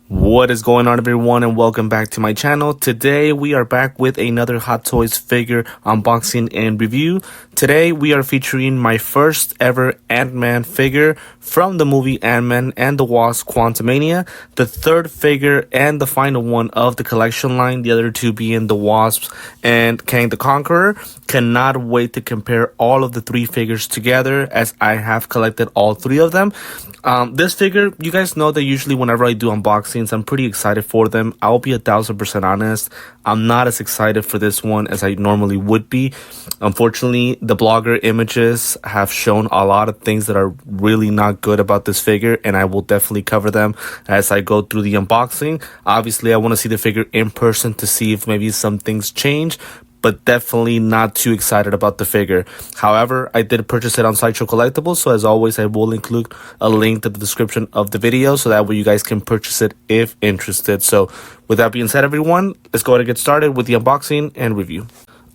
What is going on, everyone, and welcome back to my channel. Today we are back with another Hot Toys figure unboxing and review. Today we are featuring my first ever Ant-Man figure from the movie Ant-Man and the Wasp: Quantumania, the third figure and the final one of the collection line, the other two being the Wasps and Kang the Conqueror. Cannot wait to compare all of the three figures together, as I have collected all three of them. This figure, you guys know that usually whenever I do unboxings, I'm pretty excited for them. I'll be 1000% honest. I'm not as excited for this one as I normally would be. Unfortunately, the blogger images have shown a lot of things that are really not good about this figure, and I will definitely cover them as I go through the unboxing. Obviously, I want to see the figure in person to see if maybe some things change, but definitely not too excited about the figure. However, I did purchase it on Sideshow Collectibles, so as always, I will include a link to the description of the video, so that way you guys can purchase it if interested. So with that being said, everyone, let's go ahead and get started with the unboxing and review.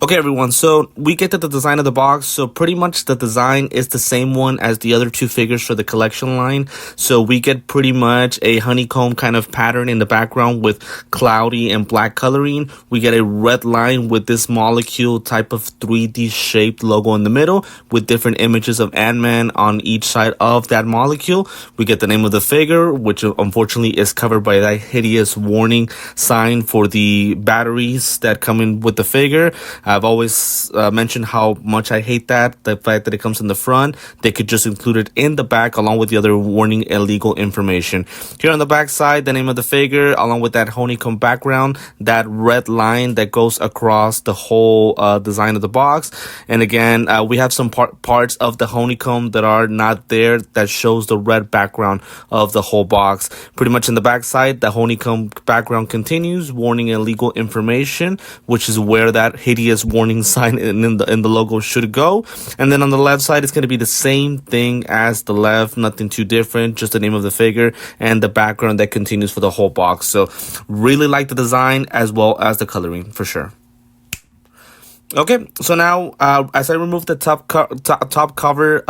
Okay, everyone, so we get to the design of the box. So pretty much the design is the same one as the other two figures for the collection line. So we get pretty much a honeycomb kind of pattern in the background with cloudy and black coloring. We get a red line with this molecule type of 3D shaped logo in the middle with different images of Ant-Man on each side of that molecule. We get the name of the figure, which unfortunately is covered by that hideous warning sign for the batteries that come in with the figure. I've always mentioned how much I hate that, the fact that it comes in the front. They could just include it in the back along with the other warning illegal information. Here on the back side, the name of the figure along with that honeycomb background, that red line that goes across the whole design of the box. And again, we have some parts of the honeycomb that are not there that shows the red background of the whole box. Pretty much in the back side, the honeycomb background continues, warning illegal information, which is where that hideous warning sign in the logo should go. And then on the left side, it's going to be the same thing as the left, nothing too different, just the name of the figure and the background that continues for the whole box. So really like the design as well as the coloring for sure. Okay, so now as I remove the top cover,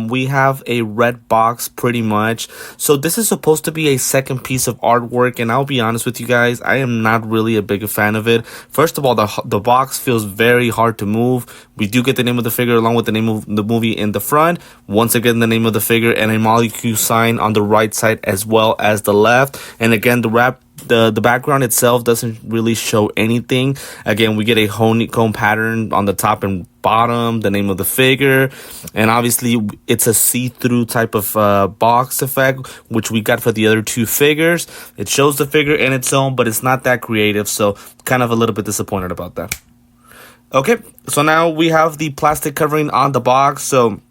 we have a red box pretty much. So this is supposed to be a second piece of artwork, and I'll be honest with you guys, I am not really a big fan of it. First of all, the box feels very hard to move. We do get the name of the figure along with the name of the movie in the front. Once again, the name of the figure and a molecule sign on the right side as well as the left. And again, the background itself doesn't really show anything. Again, we get a honeycomb pattern on the top and bottom, the name of the figure, and obviously it's a see-through type of box effect, which we got for the other two figures. It shows the figure in its own, but it's not that creative, so kind of a little bit disappointed about that. Okay, so now we have the plastic covering on the box. So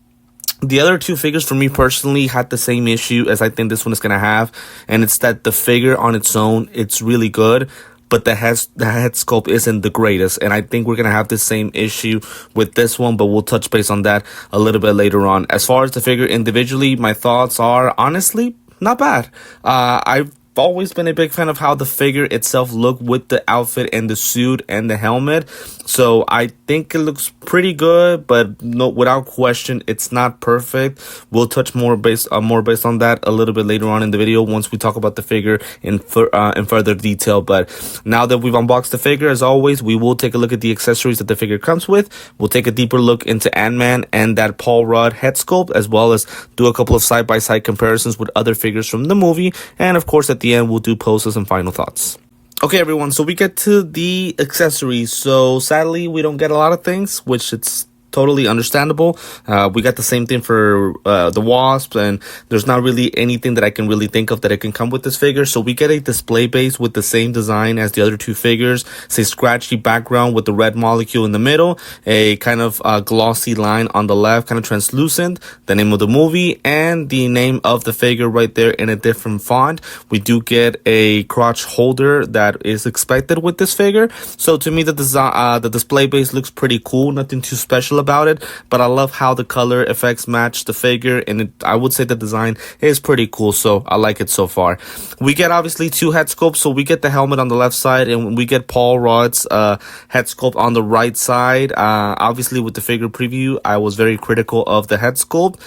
the other two figures for me personally had the same issue as I think this one is going to have, and it's that the figure on its own, it's really good, but the head sculpt isn't the greatest, and I think we're going to have the same issue with this one, but we'll touch base on that a little bit later on. As far as the figure individually, my thoughts are honestly not bad. I've always been a big fan of how the figure itself looked with the outfit and the suit and the helmet. So I think it looks pretty good, but no, without question, it's not perfect. We'll touch more based on that a little bit later on in the video once we talk about the figure in further detail. But now that we've unboxed the figure, as always, we will take a look at the accessories that the figure comes with. We'll take a deeper look into Ant-Man and that Paul Rudd head sculpt, as well as do a couple of side-by-side comparisons with other figures from the movie. And of course, at the end, we'll do posters and final thoughts. Okay, everyone, so we get to the accessories. So sadly, we don't get a lot of things, which it's totally understandable. We got the same thing for the Wasp, and there's not really anything that I can really think of that it can come with this figure. So we get a display base with the same design as the other two figures. It's a scratchy background with the red molecule in the middle, a kind of glossy line on the left, kind of translucent, the name of the movie, and the name of the figure right there in a different font. We do get a crotch holder that is expected with this figure. So to me, the display base looks pretty cool, nothing too special about it, but I love how the color effects match the figure, and I would say the design is pretty cool, so I like it so far. We get obviously two head sculpts, so we get the helmet on the left side, and we get Paul Rudd's head sculpt on the right side. Obviously with the figure preview, I was very critical of the head sculpt.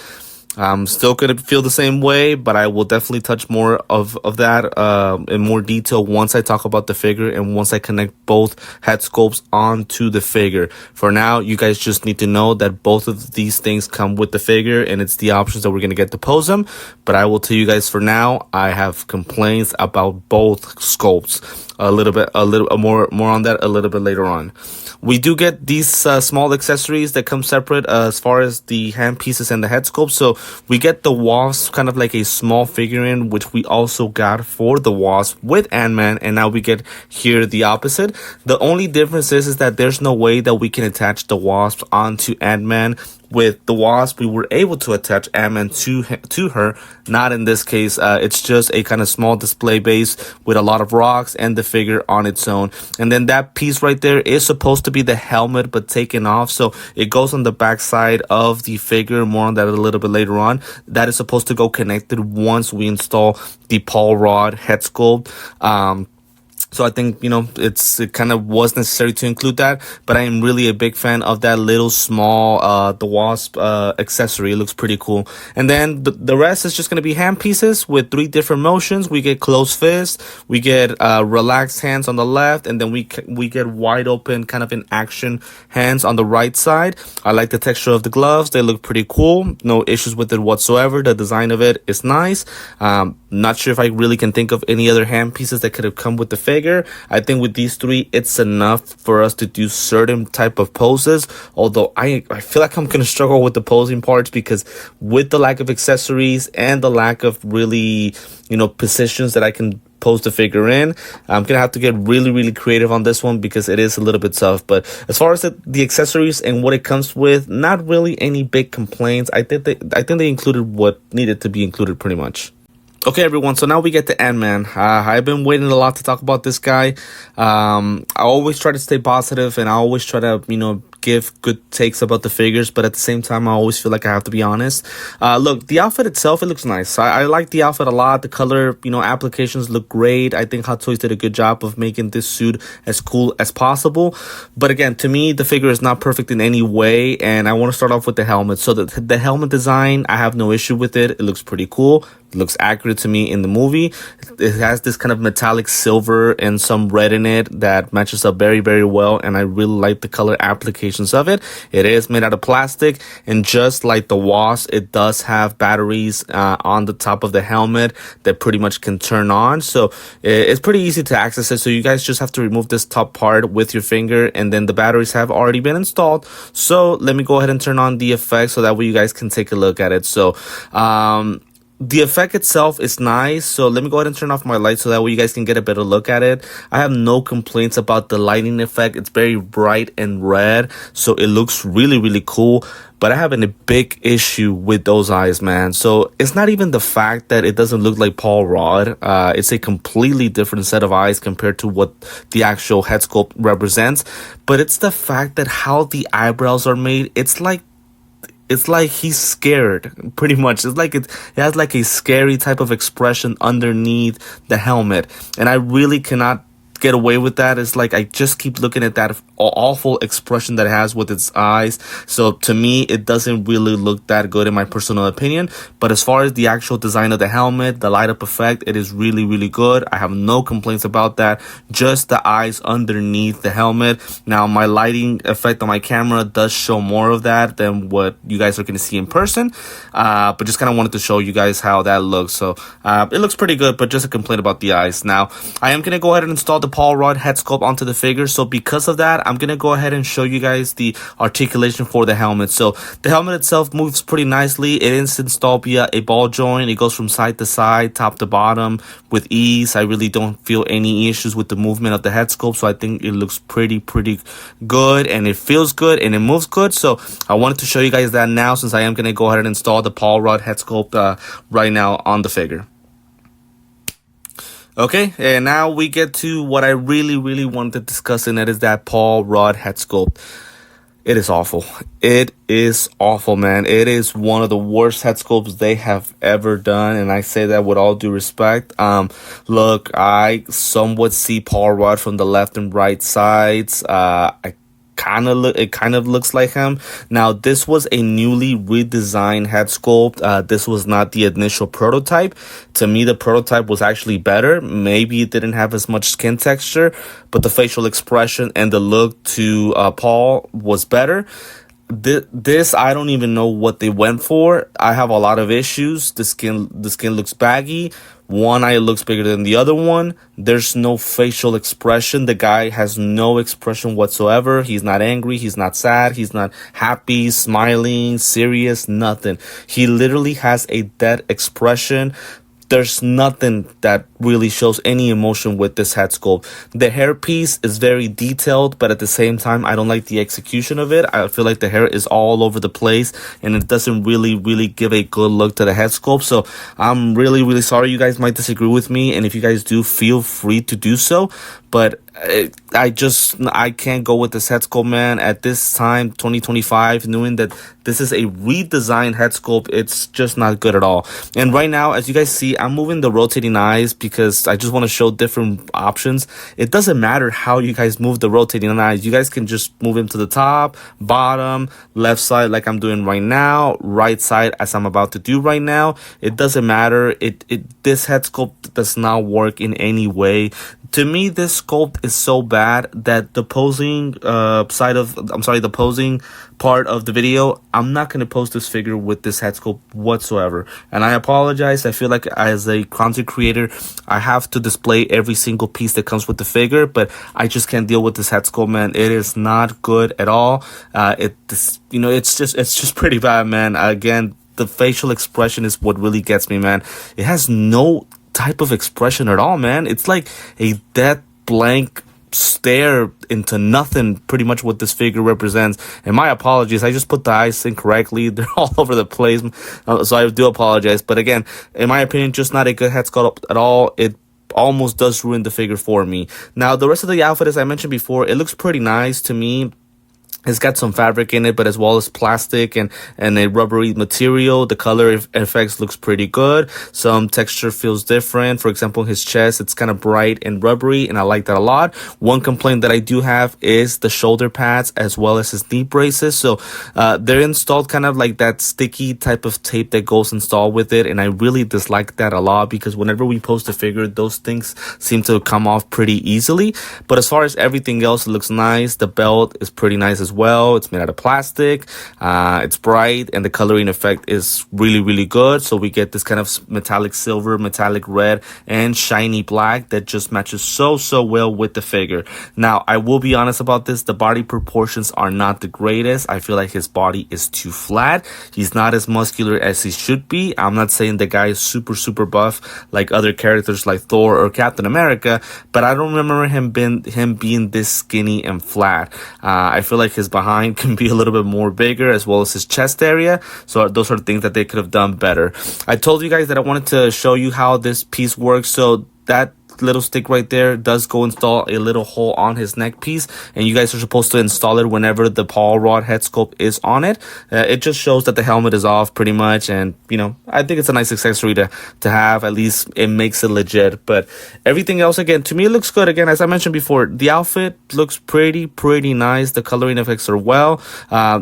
I'm still going to feel the same way, but I will definitely touch more of that in more detail once I talk about the figure and once I connect both head sculpts onto the figure. For now, you guys just need to know that both of these things come with the figure, and it's the options that we're going to get to pose them. But I will tell you guys for now, I have complaints about both sculpts. A little more on that a little bit later on. We do get these small accessories that come separate as far as the hand pieces and the head sculpt. So we get the Wasp, kind of like a small figurine, which we also got for the Wasp with Ant-Man, and now we get here the opposite. The only difference is that there's no way that we can attach the Wasp onto Ant-Man. With the Wasp, we were able to attach Ant-Man to her. Not in this case. It's just a kind of small display base with a lot of rocks and the figure on its own. And then that piece right there is supposed to be the helmet, but taken off. So it goes on the back side of the figure. More on that a little bit later on. That is supposed to go connected once we install the Paul Rudd head sculpt. So I think, it kind of was necessary to include that, but I am really a big fan of that little small, the Wasp, accessory. It looks pretty cool. And then the rest is just going to be hand pieces with 3 different motions. We get closed fist, we get, relaxed hands on the left, and then we get wide open kind of in action hands on the right side. I like the texture of the gloves. They look pretty cool. No issues with it whatsoever. The design of it is nice. Not sure if I really can think of any other hand pieces that could have come with the figure. I think with these 3, it's enough for us to do certain type of poses. Although I feel like I'm going to struggle with the posing parts because with the lack of accessories and the lack of really, positions that I can pose the figure in, I'm going to have to get really, really creative on this one because it is a little bit tough. But as far as the accessories and what it comes with, not really any big complaints. I think they included what needed to be included pretty much. Okay, everyone, so now we get to Ant-Man. I've been waiting a lot to talk about this guy. I always try to stay positive, and I always try to, give good takes about the figures, but at the same time, I always feel like I have to be honest. Look, the outfit itself, it looks nice. I like the outfit a lot. The color, applications look great. I think Hot Toys did a good job of making this suit as cool as possible. But again, to me, the figure is not perfect in any way, and I want to start off with the helmet. So the helmet design, I have no issue with it. It looks pretty cool. It looks accurate to me in the movie. It has this kind of metallic silver and some red in it that matches up very, very well, and I really like the color applications of it. It is made out of plastic, and just like the Wasp, it does have batteries on the top of the helmet that pretty much can turn on. So it's pretty easy to access it. So you guys just have to remove this top part with your finger, and then the batteries have already been installed. So let me go ahead and turn on the effect so that way you guys can take a look at it. So the effect itself is nice, so let me go ahead and turn off my light so that way you guys can get a better look at it. I have no complaints about the lighting effect. It's very bright and red, so it looks really, really cool. But I have a big issue with those eyes, man. So it's not even the fact that it doesn't look like Paul Rudd. It's a completely different set of eyes compared to what the actual head sculpt represents. But it's the fact that how the eyebrows are made. It's like he's scared, pretty much. It's like it has like a scary type of expression underneath the helmet. And I really cannot get away with that. It's like I just keep looking at that awful expression that it has with its eyes. So to me, it doesn't really look that good in my personal opinion. But as far as the actual design of the helmet, the light up effect, it is really, really good. I have no complaints about that. Just the eyes underneath the helmet. Now, my lighting effect on my camera does show more of that than what you guys are going to see in person. But just kind of wanted to show you guys how that looks. So it looks pretty good, but just a complaint about the eyes. Now, I am going to go ahead and install the Paul Rudd head sculpt onto the figure. So because of that, I'm going to go ahead and show you guys the articulation for the helmet. So the helmet itself moves pretty nicely. It is installed via a ball joint. It goes from side to side, top to bottom with ease. I really don't feel any issues with the movement of the head sculpt. So I think it looks pretty good, and it feels good, and it moves good. So I wanted to show you guys that now, since I am going to go ahead and install the Paul Rudd head sculpt right now on the figure. Okay, and now we get to what I really wanted to discuss, and that is that Paul Rudd head sculpt. It is awful. It is awful, man. It is one of the worst head sculpts they have ever done, and I say that with all due respect. Look, I somewhat see Paul Rudd from the left and right sides. I kind of looks like him. Now, this was a newly redesigned head sculpt. This was not the initial prototype. To me, the prototype was actually better. Maybe it didn't have as much skin texture, but the facial expression and the look to Paul was better. This I don't even know what they went for. I have a lot of issues. The skin looks baggy. One eye looks bigger than the other one. There's no facial expression. The guy has no expression whatsoever. He's not angry. He's not sad. He's not happy, smiling, serious, nothing. He literally has a dead expression. There's nothing that really shows any emotion with this head sculpt. The hair piece is very detailed, but at the same time, I don't like the execution of it. I feel like the hair is all over the place, and it doesn't really give a good look to the head sculpt. So I'm really sorry. You guys might disagree with me, and if you guys do, feel free to do so. But I can't go with this head sculpt, man. At this time, 2025, knowing that this is a redesigned head sculpt, it's just not good at all. And right now, as you guys see, I'm moving the rotating eyes because I just want to show different options. It doesn't matter how you guys move the rotating eyes. You guys can just move them to the top, bottom, left side like I'm doing right now, right side as I'm about to do right now. It doesn't matter. This head sculpt does not work in any way. To me, this sculpt is so bad that the posing the posing part of the video, I'm not going to post this figure with this head sculpt whatsoever. And I apologize. I feel like as a content creator, I have to display every single piece that comes with the figure, but I just can't deal with this head sculpt, man. It is not good at all. It's just pretty bad, man. Again, the facial expression is what really gets me, man. It has no type of expression at all, man. It's like a dead blank stare into nothing, pretty much what this figure represents. And my apologies, I just put the eyes incorrectly. They're all over the place, so I do apologize. But again, in my opinion, just not a good head sculpt at all. It almost does ruin the figure for me. Now, the rest of the outfit, as I mentioned before, it looks pretty nice to me. It's got some fabric in it, but as well as plastic and a rubbery material. The color effects looks pretty good. Some texture feels different. For example, his chest, it's kind of bright and rubbery, and I like that a lot. One complaint that I do have is the shoulder pads as well as his knee braces. So they're installed kind of like that sticky type of tape that goes installed with it, and I really dislike that a lot because whenever we post a figure, those things seem to come off pretty easily. But as far as everything else, it looks nice. The belt is pretty nice as well. It's made out of plastic. It's bright, and the coloring effect is really good. So we get this kind of metallic silver, metallic red, and shiny black that just matches so well with the figure. Now, I will be honest about this. The body proportions are not the greatest. I feel like his body is too flat. He's not as muscular as he should be. I'm not saying the guy is super buff like other characters like Thor or Captain America, but I don't remember him being this skinny and flat. I feel like his behind can be a little bit more bigger, as well as his chest area. So those are things that they could have done better. I told you guys that I wanted to show you how this piece works. So that little stick right there does go install a little hole on his neck piece, and you guys are supposed to install it whenever the Paul Rudd head sculpt is on it. It just shows that the helmet is off pretty much, and I think it's a nice accessory to have. At least it makes it legit. But everything else, again, to me, it looks good. Again, as I mentioned before, the outfit looks pretty nice. The coloring effects are well.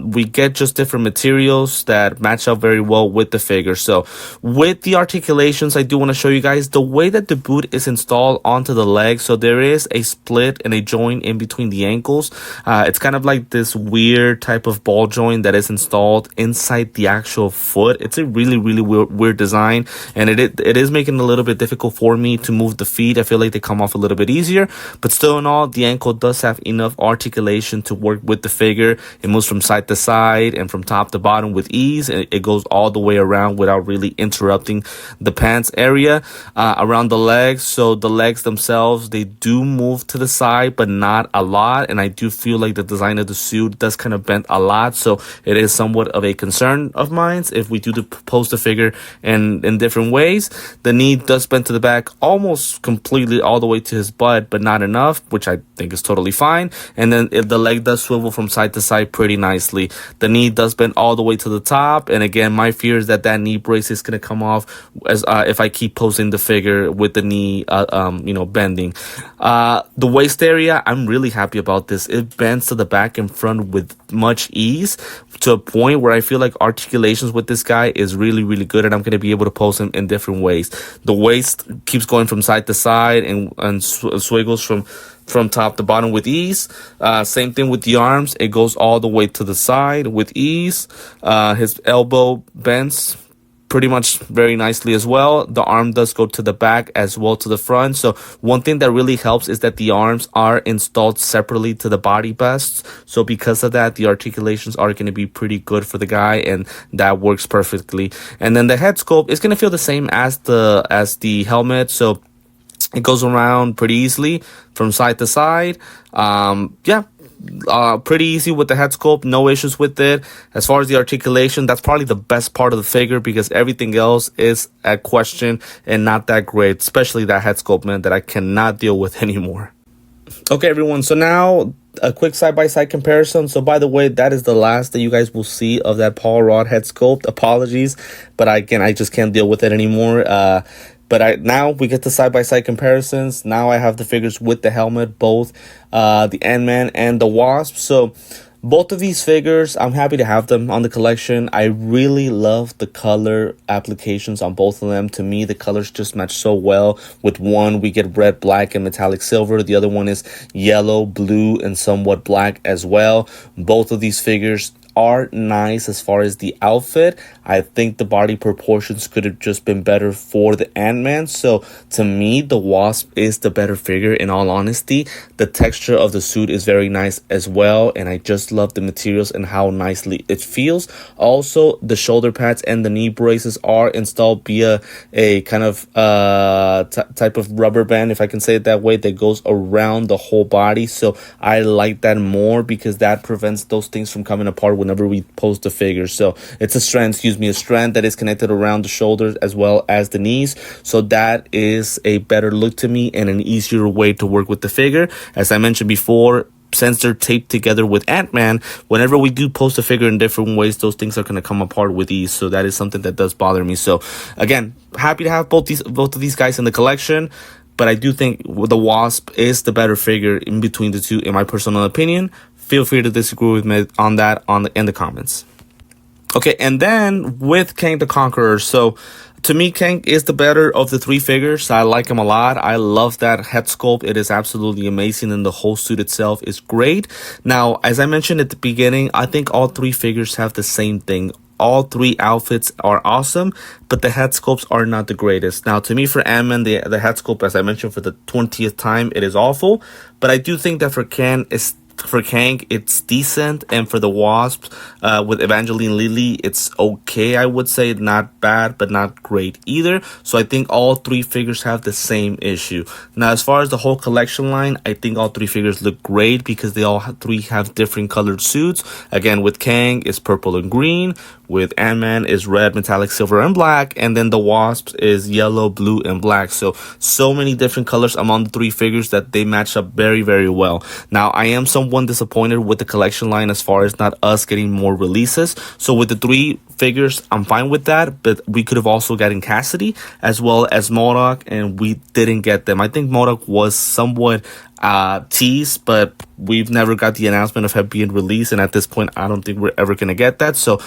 We get just different materials that match up very well with the figure. So with the articulations, I do want to show you guys the way that the boot is installed onto the leg. So there is a split and a joint in between the ankles. It's kind of like this weird type of ball joint that is installed inside the actual foot. It's a really weird design, and it is making it a little bit difficult for me to move the feet. I feel like they come off a little bit easier, but still in all, the ankle does have enough articulation to work with the figure. It moves from side to side and from top to bottom with ease, and it goes all the way around without really interrupting the pants area around the legs. So the legs themselves, they do move to the side, but not a lot, and I do feel like the design of the suit does kind of bend a lot, so it is somewhat of a concern of mine if we do post the figure in different ways. The knee does bend to the back almost completely all the way to his butt, but not enough, which I think is totally fine. And then the leg does swivel from side to side pretty nicely. The knee does bend all the way to the top, and again, my fear is that knee brace is going to come off as if I keep posing the figure with the knee bending. The waist area, I'm really happy about this. It bends to the back and front with much ease, to a point where I feel like articulations with this guy is really, really good, and I'm going to be able to pose him in different ways. The waist keeps going from side to side and swiggles from top to bottom with ease. Same thing with the arms. It goes all the way to the side with ease. His elbow bends pretty much very nicely as well. The arm does go to the back as well to the front. So one thing that really helps is that the arms are installed separately to the body busts. So because of that, the articulations are going to be pretty good for the guy, and that works perfectly. And then the head sculpt is going to feel the same as the helmet. So it goes around pretty easily from side to side. Pretty easy with the head sculpt, no issues with it. As far as the articulation, that's probably the best part of the figure, because everything else is at question and not that great, especially that head sculpt, man, that I cannot deal with anymore. Okay, everyone, so now a quick side-by-side comparison. So by the way, that is the last that you guys will see of that Paul Rudd head sculpt. Apologies, but I just can't deal with it anymore. But now we get the side-by-side comparisons. Now I have the figures with the helmet, both the Ant-Man and the Wasp. So both of these figures, I'm happy to have them on the collection. I really love the color applications on both of them. To me, the colors just match so well. With one, we get red, black, and metallic silver. The other one is yellow, blue, and somewhat black as well. Both of these figures are nice as far as the outfit. I think the body proportions could have just been better for the Ant-Man. So to me, the Wasp is the better figure, in all honesty. The texture of the suit is very nice as well, and I just love the materials and how nicely it feels. Also, the shoulder pads and the knee braces are installed via a kind of type of rubber band, if I can say it that way, that goes around the whole body. So I like that more, because that prevents those things from coming apart whenever we pose the figure. So it's a strand that is connected around the shoulders as well as the knees. So that is a better look to me and an easier way to work with the figure. As I mentioned before, since they're taped together with Ant-Man, whenever we do post a figure in different ways, those things are going to come apart with ease. So that is something that does bother me. So again, happy to have both of these guys in the collection. But I do think the Wasp is the better figure in between the two, in my personal opinion. Feel free to disagree with me on that in the comments. Okay, and then with Kang the Conqueror. So to me, Kang is the better of the three figures. I like him a lot. I love that head sculpt. It is absolutely amazing, and the whole suit itself is great. Now, as I mentioned at the beginning, I think all three figures have the same thing. All three outfits are awesome, but the head sculpts are not the greatest. Now, to me, for Ant-Man, the head sculpt, as I mentioned for the 20th time, it is awful. But I do think that for Kang, it's decent, and for the Wasps, with Evangeline Lilly, it's okay. I would say not bad, but not great either. So I think all three figures have the same issue. Now, as far as the whole collection line, I think all three figures look great, because they all three have different colored suits. Again, with Kang, it's purple and green. With Ant-Man is red, metallic, silver, and black. And then the Wasp is yellow, blue, and black. So many different colors among the three figures that they match up very, very well. Now, I am somewhat disappointed with the collection line as far as not us getting more releases. So with the three figures, I'm fine with that. But we could have also gotten Cassidy as well as MODOK, and we didn't get them. I think MODOK was somewhat teased, but we've never got the announcement of her being released. And at this point, I don't think we're ever going to get that. So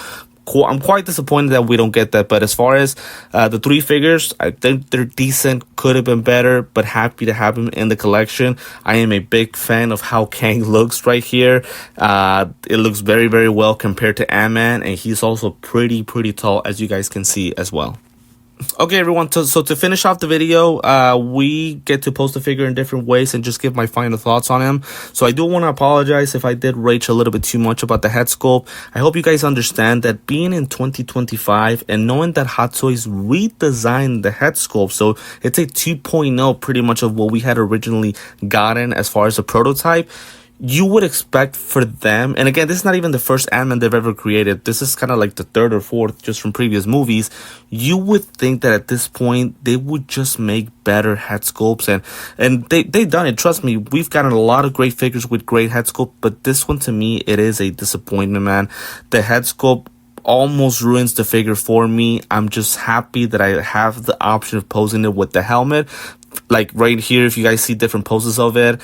I'm quite disappointed that we don't get that. But as far as the three figures, I think they're decent, could have been better, but happy to have them in the collection. I am a big fan of how Kang looks right here. It looks very, very well compared to Ant-Man, and he's also pretty tall, as you guys can see as well. Okay, everyone, so to finish off the video, we get to post the figure in different ways and just give my final thoughts on him. So I do want to apologize if I did rage a little bit too much about the head sculpt. I hope you guys understand that being in 2025 and knowing that Hot Toys redesigned the head sculpt, so it's a 2.0 pretty much of what we had originally gotten as far as a prototype. You would expect for them, and again, this is not even the first Ant-Man they've ever created. This is kind of like the third or fourth just from previous movies. You would think that at this point, they would just make better head sculpts, and they've done it. Trust me, we've gotten a lot of great figures with great head sculpt, but this one, to me, it is a disappointment, man. The head sculpt almost ruins the figure for me. I'm just happy that I have the option of posing it with the helmet. like right here, if you guys see different poses of it,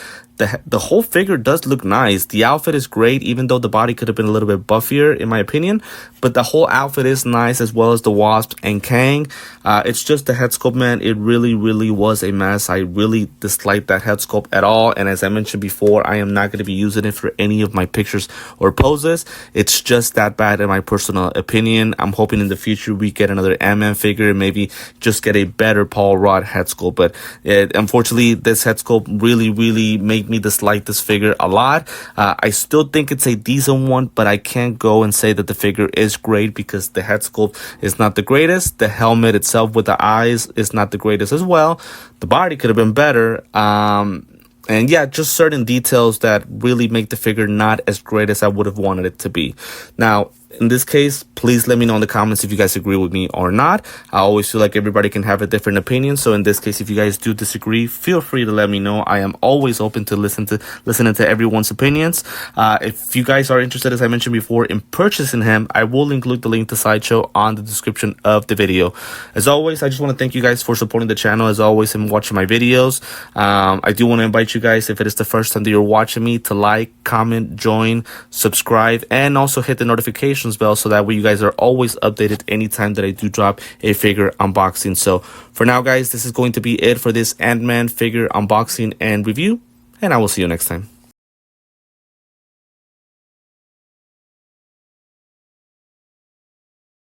the whole figure does look nice. The outfit is great, even though the body could have been a little bit buffier in my opinion, but the whole outfit is nice, as well as the Wasp and Kang. It's just the head sculpt, man. It really was a mess. I really disliked that head sculpt at all, and as I mentioned before, I am not going to be using it for any of my pictures or poses. It's just that bad in my personal opinion. I'm hoping in the future we get another Ant-Man figure and maybe just get a better Paul Rudd head sculpt, but unfortunately this head sculpt really made me dislike this figure a lot. I still think it's a decent one, but I can't go and say that the figure is great because the head sculpt is not the greatest. The helmet itself with the eyes is not the greatest as well. The body could have been better. And yeah, just certain details that really make the figure not as great as I would have wanted it to be. Now, in this case, please let me know in the comments if you guys agree with me or not. I always feel like everybody can have a different opinion. So in this case, if you guys do disagree, feel free to let me know. I am always open to listening to everyone's opinions. If you guys are interested, as I mentioned before, in purchasing him, I will include the link to Sideshow on the description of the video. As always, I just want to thank you guys for supporting the channel, as always, and watching my videos. I do want to invite you guys, if it is the first time that you're watching me, to like, comment, join, subscribe, and also hit the notifications bell so that way you guys are always updated anytime that I do drop a figure unboxing. So for now, guys, this is going to be it for this Ant-Man figure unboxing and review, and I will see you next time.